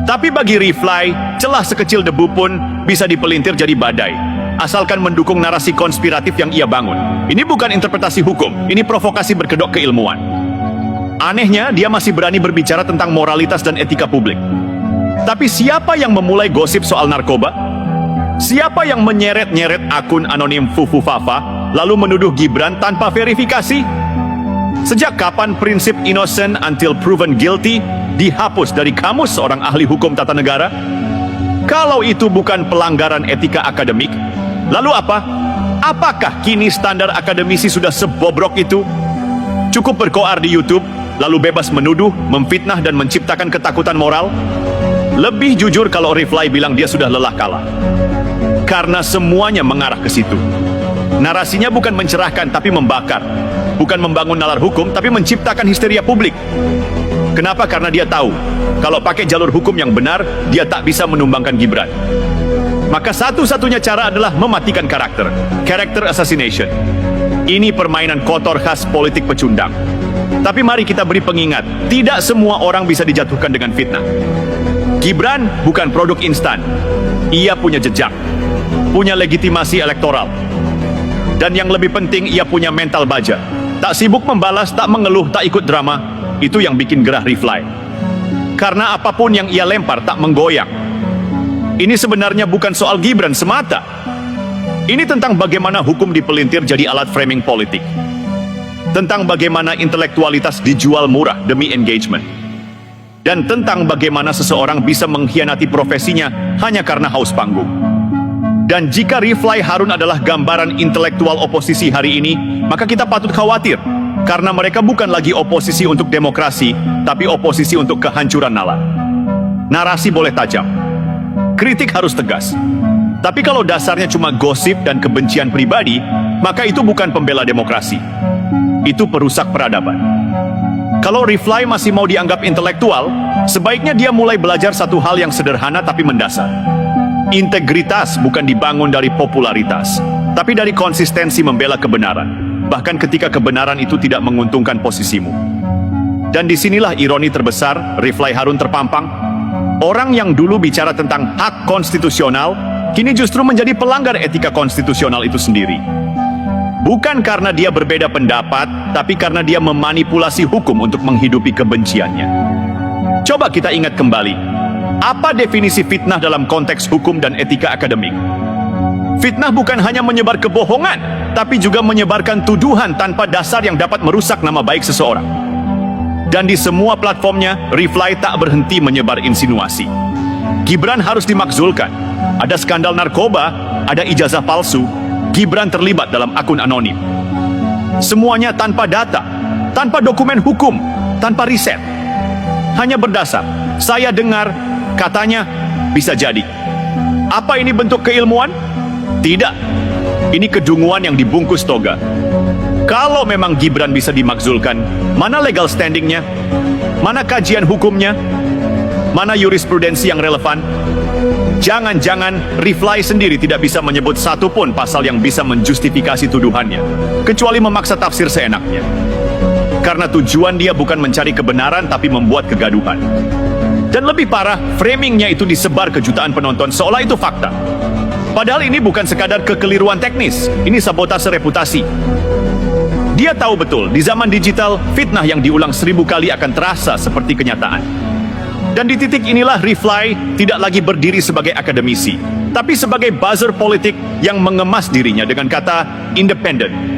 Tapi bagi Reply, celah sekecil debu pun bisa dipelintir jadi badai, asalkan mendukung narasi konspiratif yang ia bangun. Ini bukan interpretasi hukum, ini provokasi berkedok keilmuan. Anehnya, dia masih berani berbicara tentang moralitas dan etika publik. Tapi siapa yang memulai gosip soal narkoba? Siapa yang menyeret-nyeret akun anonim Fufu Fafa, lalu menuduh Gibran tanpa verifikasi? Sejak kapan prinsip innocent until proven guilty dihapus dari kamus seorang ahli hukum tata negara? Kalau itu bukan pelanggaran etika akademik, lalu apa? Apakah kini standar akademisi sudah sebobrok itu? Cukup berkoar di YouTube, lalu bebas menuduh, memfitnah dan menciptakan ketakutan moral? Lebih jujur kalau Reply bilang dia sudah lelah kalah. Karena semuanya mengarah ke situ. Narasinya bukan mencerahkan tapi membakar. Bukan membangun nalar hukum tapi menciptakan histeria publik. Kenapa? Karena dia tahu kalau pakai jalur hukum yang benar, dia tak bisa menumbangkan Gibran. Maka satu-satunya cara adalah mematikan karakter. Character assassination. Ini permainan kotor khas politik pecundang. Tapi mari kita beri pengingat, tidak semua orang bisa dijatuhkan dengan fitnah. Gibran bukan produk instan. Ia punya jejak, punya legitimasi elektoral. Dan yang lebih penting, ia punya mental baja. Tak sibuk membalas, tak mengeluh, tak ikut drama. Itu yang bikin gerah Reply. Karena apapun yang ia lempar tak menggoyang. Ini sebenarnya bukan soal Gibran semata. Ini tentang bagaimana hukum dipelintir jadi alat framing politik. Tentang bagaimana intelektualitas dijual murah demi engagement. Dan tentang bagaimana seseorang bisa mengkhianati profesinya hanya karena haus panggung. Dan jika Reply Harun adalah gambaran intelektual oposisi hari ini, maka kita patut khawatir. Karena mereka bukan lagi oposisi untuk demokrasi, tapi oposisi untuk kehancuran nalar. Narasi boleh tajam, kritik harus tegas. Tapi kalau dasarnya cuma gosip dan kebencian pribadi, maka itu bukan pembela demokrasi. Itu perusak peradaban. Kalau Reply masih mau dianggap intelektual, sebaiknya dia mulai belajar satu hal yang sederhana tapi mendasar. Integritas bukan dibangun dari popularitas, tapi dari konsistensi membela kebenaran. Bahkan ketika kebenaran itu tidak menguntungkan posisimu. Dan disinilah ironi terbesar Reply Harun terpampang. Orang yang dulu bicara tentang hak konstitusional, kini justru menjadi pelanggar etika konstitusional itu sendiri. Bukan karena dia berbeda pendapat, tapi karena dia memanipulasi hukum untuk menghidupi kebenciannya. Coba kita ingat kembali, apa definisi fitnah dalam konteks hukum dan etika akademik? Fitnah bukan hanya menyebar kebohongan, tapi juga menyebarkan tuduhan tanpa dasar yang dapat merusak nama baik seseorang. Dan di semua platformnya, Reply tak berhenti menyebar insinuasi. Gibran harus dimakzulkan. Ada skandal narkoba, ada ijazah palsu, Gibran terlibat dalam akun anonim. Semuanya tanpa data, tanpa dokumen hukum, tanpa riset. Hanya berdasar, saya dengar, katanya, bisa jadi. Apa ini bentuk keilmuan? Tidak. Ini kedunguan yang dibungkus toga. Kalau memang Gibran bisa dimakzulkan, mana legal standingnya? Mana kajian hukumnya? Mana jurisprudensi yang relevan? Jangan-jangan Reply sendiri tidak bisa menyebut satu pun pasal yang bisa menjustifikasi tuduhannya, kecuali memaksa tafsir seenaknya. Karena tujuan dia bukan mencari kebenaran, tapi membuat kegaduhan. Dan lebih parah, framingnya itu disebar ke jutaan penonton seolah itu fakta. Padahal ini bukan sekadar kekeliruan teknis, ini sabotase reputasi. Dia tahu betul, di zaman digital, fitnah yang diulang 1000 kali akan terasa seperti kenyataan. Dan di titik inilah Reply tidak lagi berdiri sebagai akademisi, tapi sebagai buzzer politik yang mengemas dirinya dengan kata independen.